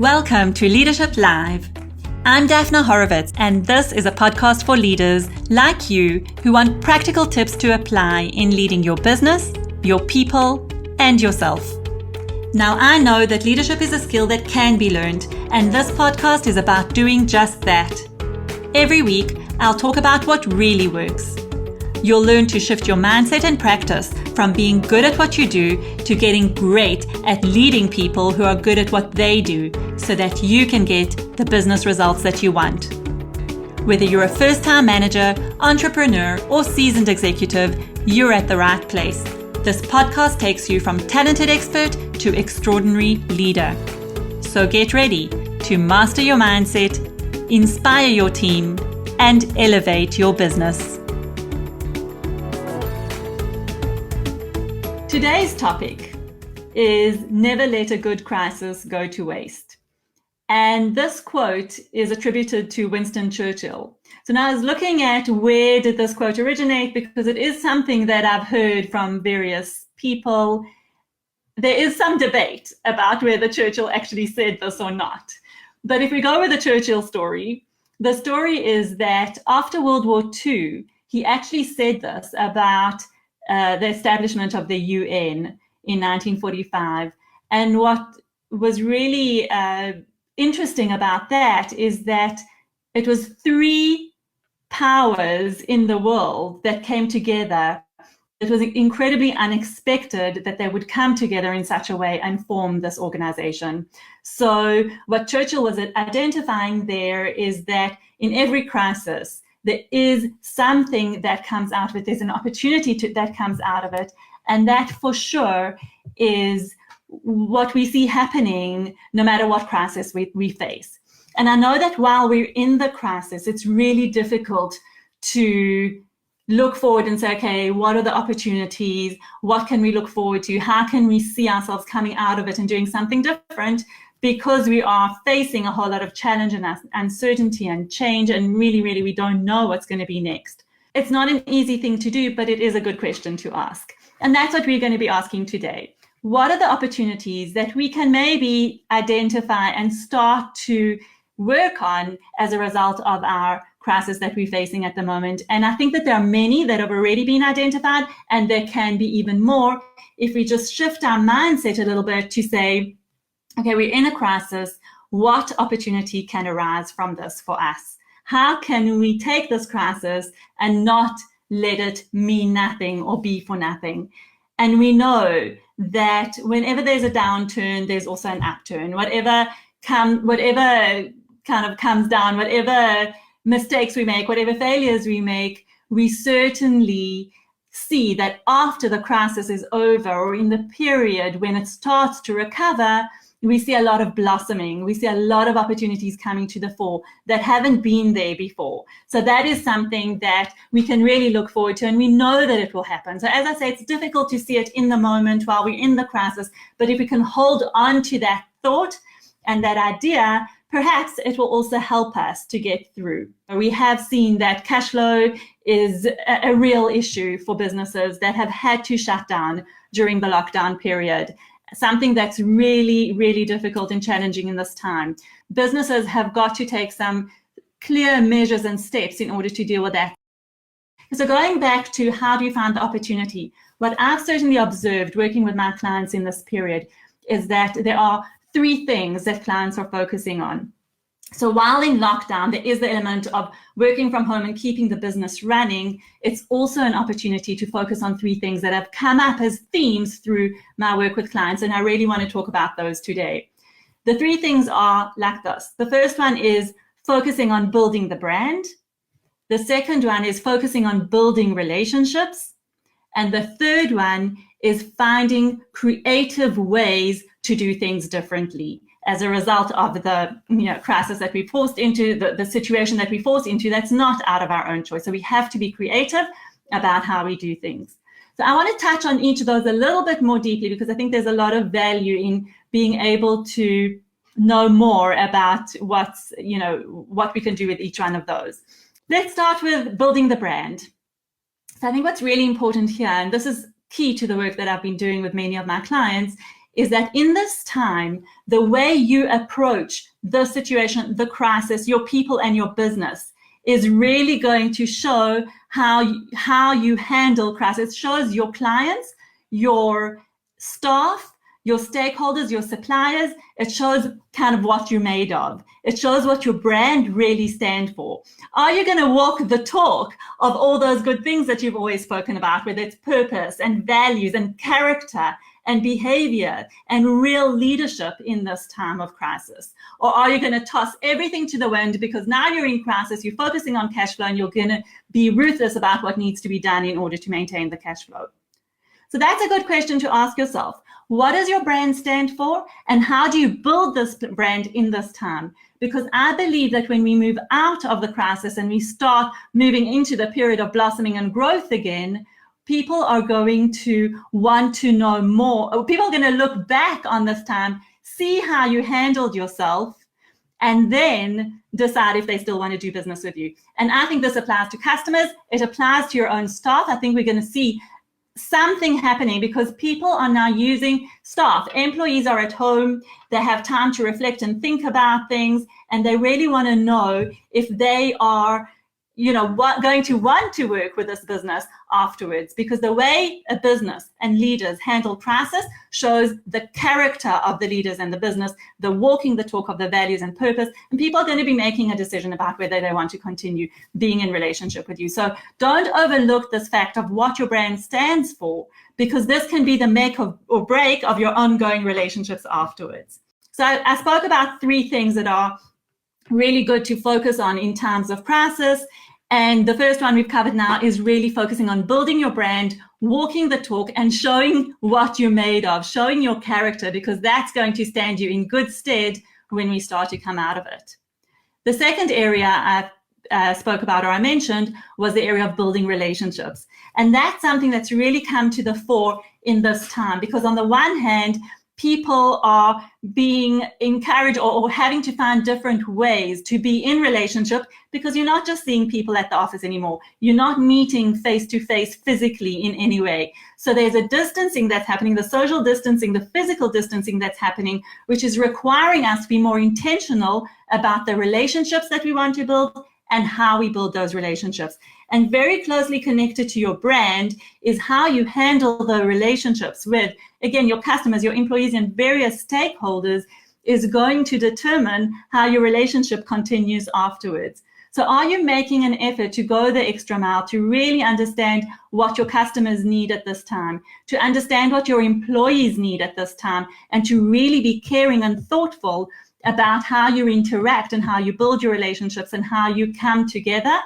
Welcome to Leadership Live. I'm Daphna Horowitz, and this is a podcast for leaders like you who want practical tips to apply in leading your business, your people, and yourself. Now, I know that leadership is a skill that can be learned, and this podcast is about doing just that. Every week, I'll talk about what really works. You'll learn to shift your mindset and practice from being good at what you do to getting great at leading people who are good at what they do so that you can get the business results that you want. Whether you're a first-time manager, entrepreneur, or seasoned executive, you're at the right place. This podcast takes you from talented expert to extraordinary leader. So get ready to master your mindset, inspire your team, and elevate your business. Today's topic is never let a good crisis go to waste. And this quote is attributed to Winston Churchill. So now I was looking at where did this quote originate, because it is something that I've heard from various people. There is some debate about whether Churchill actually said this or not. But if we go with the Churchill story, the story is that after World War II, he actually said this about the establishment of the UN in 1945. And what was really interesting about that is that it was three powers in the world that came together. It was incredibly unexpected that they would come together in such a way and form this organization. So what Churchill was identifying there is that in every crisis, there is something that comes out of it. There's an opportunity that comes out of it. And that for sure is what we see happening no matter what crisis we face. And I know that while we're in the crisis, it's really difficult to look forward and say, okay, what are the opportunities? What can we look forward to? How can we see ourselves coming out of it and doing something different? Because we are facing a whole lot of challenge and uncertainty and change, and really, we don't know what's going to be next. It's not an easy thing to do, but it is a good question to ask. And that's what we're going to be asking today. What are the opportunities that we can maybe identify and start to work on as a result of our crisis that we're facing at the moment? And I think that there are many that have already been identified, and there can be even more if we just shift our mindset a little bit to say, okay, we're in a crisis. What opportunity can arise from this for us? How can we take this crisis and not let it mean nothing or be for nothing? And we know that whenever there's a downturn, there's also an upturn. Whatever kind of comes down, whatever mistakes we make, whatever failures we make, we certainly see that after the crisis is over, or in the period when it starts to recover, we see a lot of blossoming. We see a lot of opportunities coming to the fore that haven't been there before. So that is something that we can really look forward to, and we know that it will happen. So as I say, it's difficult to see it in the moment while we're in the crisis, but if we can hold on to that thought and that idea, perhaps it will also help us to get through. We have seen that cash flow is a real issue for businesses that have had to shut down during the lockdown period. Something that's really difficult and challenging in this time. Businesses have got to take some clear measures and steps in order to deal with that. So going back to how do you find the opportunity, what I've certainly observed working with my clients in this period is that there are three things that clients are focusing on. So while in lockdown, there is the element of working from home and keeping the business running. It's also an opportunity to focus on three things that have come up as themes through my work with clients, and I really want to talk about those today. The three things are like this. The first one is focusing on building the brand. The second one is focusing on building relationships. And the third one is finding creative ways to do things differently as a result of the crisis that we forced into, the situation that we forced into that's not out of our own choice. So we have to be creative about how we do things. So I want to touch on each of those a little bit more deeply, because I think there's a lot of value in being able to know more about what we can do with each one of those. Let's start with building the brand. So I think what's really important here, and this is key to the work that I've been doing with many of my clients, is that in this time, the way you approach the situation, the crisis, your people and your business is really going to show how you handle crisis. It shows your clients, your staff, your stakeholders, your suppliers. It shows kind of what you're made of. It shows what your brand really stands for. Are you going to walk the talk of all those good things that you've always spoken about, whether it's purpose and values and character and behavior and real leadership in this time of crisis? Or are you going to toss everything to the wind because now you're in crisis, you're focusing on cash flow, and you're going to be ruthless about what needs to be done in order to maintain the cash flow? So that's a good question to ask yourself. What does your brand stand for, and how do you build this brand in this time? Because I believe that when we move out of the crisis and we start moving into the period of blossoming and growth again, people are going to want to know more. People are going to look back on this time, see how you handled yourself, and then decide if they still want to do business with you. And I think this applies to customers. It applies to your own staff. I think we're going to see something happening because people are now using staff. Employees are at home. They have time to reflect and think about things, and they really want to know if they are going to want to work with this business afterwards, because the way a business and leaders handle crisis shows the character of the leaders and the business, the walking the talk of the values and purpose, and people are going to be making a decision about whether they want to continue being in relationship with you. So don't overlook this fact of what your brand stands for, because this can be the make or break of your ongoing relationships afterwards. So I spoke about 3 things that are really good to focus on in times of crisis. And the first one we've covered now is really focusing on building your brand, walking the talk, and showing what you're made of, showing your character, because that's going to stand you in good stead when we start to come out of it. The second area I spoke about, or I mentioned, was the area of building relationships. And that's something that's really come to the fore in this time, because on the one hand, people are being encouraged or having to find different ways to be in relationship, because you're not just seeing people at the office anymore. You're not meeting face to face physically in any way. So there's a distancing that's happening, the social distancing, the physical distancing that's happening, which is requiring us to be more intentional about the relationships that we want to build and how we build those relationships. And very closely connected to your brand is how you handle the relationships with, again, your customers, your employees, and various stakeholders is going to determine how your relationship continues afterwards. So are you making an effort to go the extra mile to really understand what your customers need at this time, to understand what your employees need at this time, and to really be caring and thoughtful about how you interact and how you build your relationships and how you come together?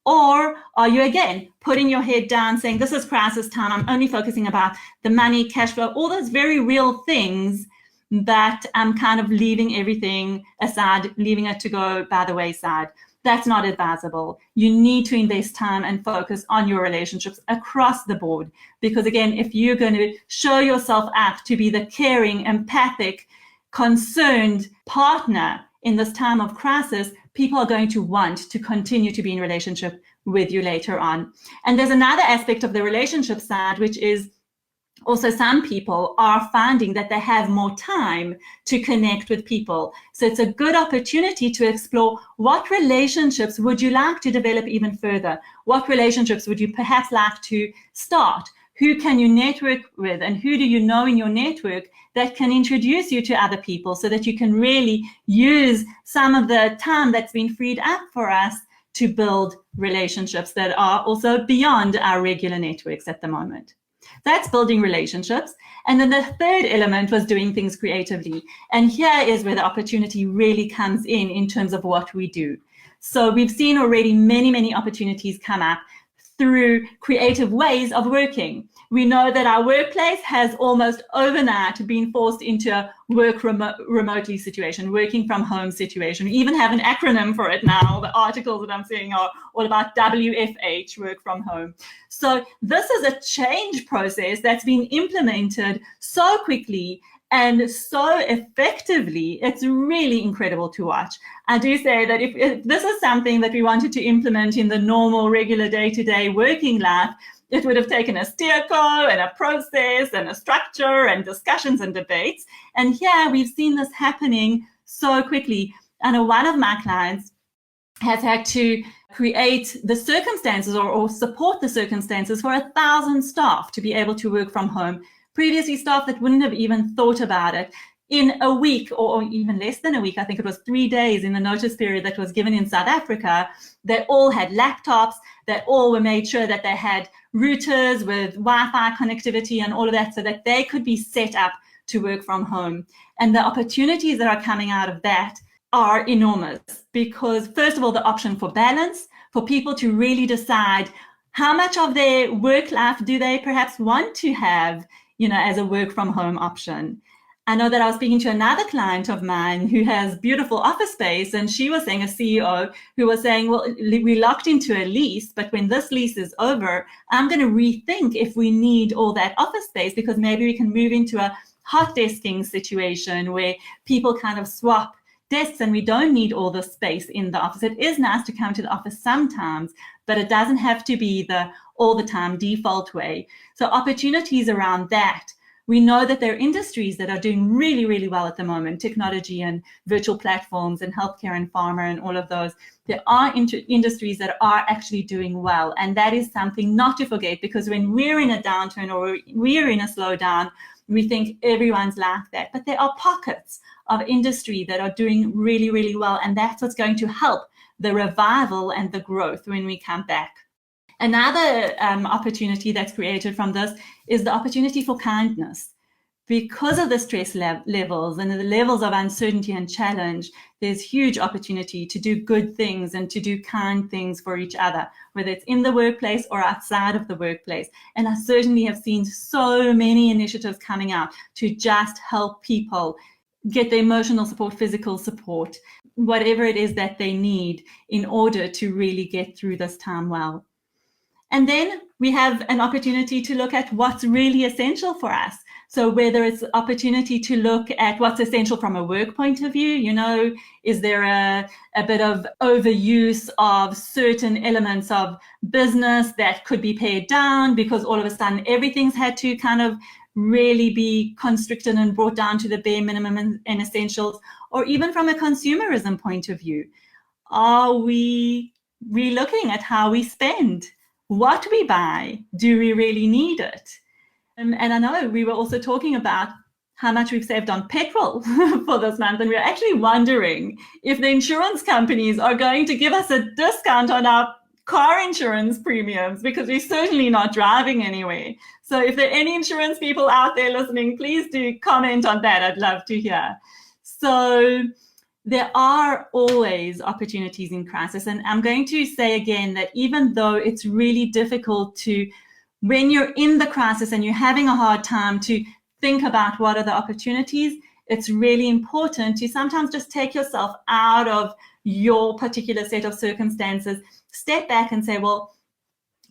Or are you, again, putting your head down saying, this is crisis time, I'm only focusing about the money, cash flow, all those very real things, but I'm kind of leaving everything aside, leaving it to go by the wayside? That's not advisable. You need to invest time and focus on your relationships across the board, because again, if you're going to show yourself up to be the caring, empathic, concerned partner in this time of crisis, people are going to want to continue to be in relationship with you later on. And there's another aspect of the relationship side, which is also some people are finding that they have more time to connect with people. So it's a good opportunity to explore what relationships would you like to develop even further? What relationships would you perhaps like to start? Who can you network with, and who do you know in your network that can introduce you to other people so that you can really use some of the time that's been freed up for us to build relationships that are also beyond our regular networks at the moment. That's building relationships. And then the third element was doing things creatively. And here is where the opportunity really comes in terms of what we do. So we've seen already many opportunities come up through creative ways of working. We know that our workplace has almost overnight been forced into a work remotely situation, working from home situation. We even have an acronym for it now. The articles that I'm seeing are all about WFH, work from home. So this is a change process that's been implemented so quickly and so effectively. It's really incredible to watch. I do say that if this is something that we wanted to implement in the normal, regular day-to-day working life, It would have taken a steerco and a process and a structure and discussions and debates. And here we've seen this happening so quickly. I know one of my clients has had to create the circumstances or support the circumstances for 1,000 staff to be able to work from home. Previously, staff that wouldn't have even thought about it. In a week, or even less than a week, I think it was 3 days in the notice period that was given in South Africa, they all had laptops, they all were made sure that they had routers with Wi-Fi connectivity and all of that so that they could be set up to work from home. And the opportunities that are coming out of that are enormous because, first of all, the option for balance, for people to really decide how much of their work life do they perhaps want to have, as a work from home option. I know that I was speaking to another client of mine who has beautiful office space, and she was saying, a CEO who was saying, well, we locked into a lease, but when this lease is over, I'm going to rethink if we need all that office space because maybe we can move into a hot desking situation where people kind of swap desks and we don't need all the space in the office. It is nice to come to the office sometimes, but it doesn't have to be the all the time default way. So opportunities around that. We know that there are industries that are doing really, really well at the moment, technology and virtual platforms and healthcare and pharma and all of those. There are industries that are actually doing well. And that is something not to forget because when we're in a downturn or we're in a slowdown, we think everyone's like that. But there are pockets of industry that are doing really, really well. And that's what's going to help the revival and the growth when we come back. Another opportunity that's created from this is the opportunity for kindness. Because of the stress levels and the levels of uncertainty and challenge, there's huge opportunity to do good things and to do kind things for each other, whether it's in the workplace or outside of the workplace. And I certainly have seen so many initiatives coming out to just help people get the emotional support, physical support, whatever it is that they need in order to really get through this time well. And then we have an opportunity to look at what's really essential for us. So whether it's opportunity to look at what's essential from a work point of view, is there a bit of overuse of certain elements of business that could be pared down because all of a sudden everything's had to kind of really be constricted and brought down to the bare minimum and essentials, or even from a consumerism point of view. Are we relooking at how we spend? What we buy, do we really need it? And I know we were also talking about how much we've saved on petrol for this month, and we're actually wondering if the insurance companies are going to give us a discount on our car insurance premiums because we're certainly not driving anywhere. So if there are any insurance people out there listening, please do comment on that. I'd love to hear. So there are always opportunities in crisis. And I'm going to say again that even though it's really difficult to, when you're in the crisis and you're having a hard time to think about what are the opportunities, it's really important to sometimes just take yourself out of your particular set of circumstances, step back and say, well,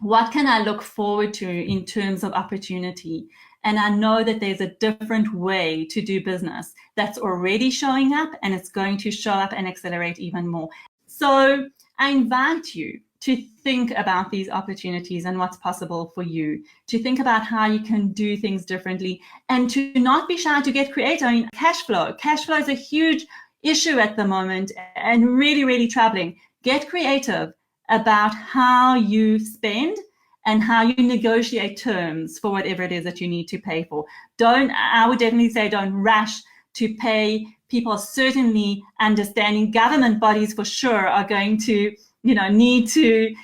what can I look forward to in terms of opportunity? And I know that there's a different way to do business that's already showing up, and it's going to show up and accelerate even more. So I invite you to think about these opportunities and what's possible for you, to think about how you can do things differently, and to not be shy to get creative. I mean, cash flow is a huge issue at the moment and really, really troubling. Get creative about how you spend and how you negotiate terms for whatever it is that you need to pay for. I would definitely say don't rush to pay. People are certainly understanding. Government bodies for sure are going to, need to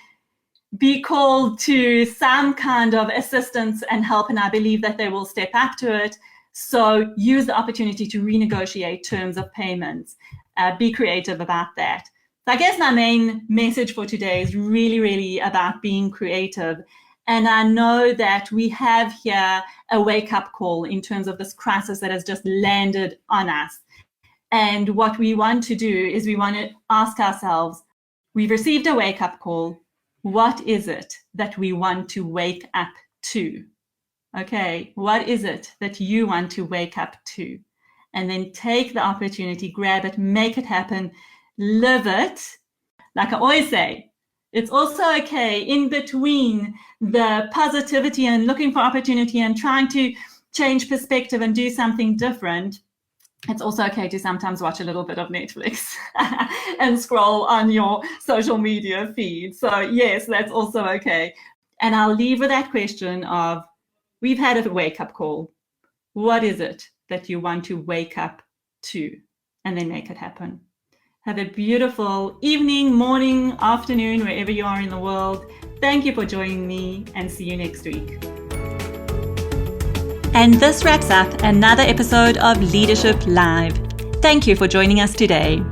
be called to some kind of assistance and help, and I believe that they will step up to it. So use the opportunity to renegotiate terms of payments. Be creative about that. So I guess my main message for today is really, really about being creative. And I know that we have here a wake-up call in terms of this crisis that has just landed on us. And what we want to do is we want to ask ourselves, we've received a wake-up call. What is it that we want to wake up to? Okay, what is it that you want to wake up to? And then take the opportunity, grab it, make it happen, live it. Like I always say, It's also okay in between the positivity and looking for opportunity and trying to change perspective and do something different. It's also okay to sometimes watch a little bit of Netflix and scroll on your social media feed. So yes, that's also okay. And I'll leave with that question of, we've had a wake-up call. What is it that you want to wake up to? And then make it happen. Have a beautiful evening, morning, afternoon, wherever you are in the world. Thank you for joining me, and see you next week. And this wraps up another episode of Leadership Live. Thank you for joining us today.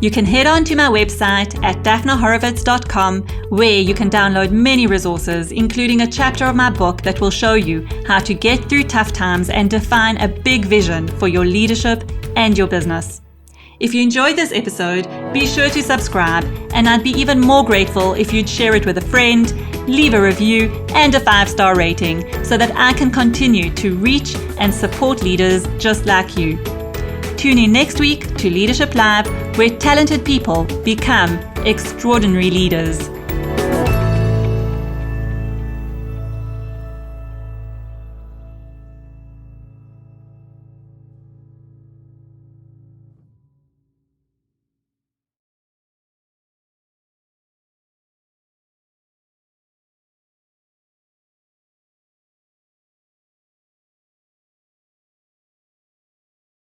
You can head on to my website at daphnahorovitz.com, where you can download many resources, including a chapter of my book that will show you how to get through tough times and define a big vision for your leadership and your business. If you enjoyed this episode, be sure to subscribe, and I'd be even more grateful if you'd share it with a friend, leave a review and a 5-star rating so that I can continue to reach and support leaders just like you. Tune in next week to Leadership Live, where talented people become extraordinary leaders.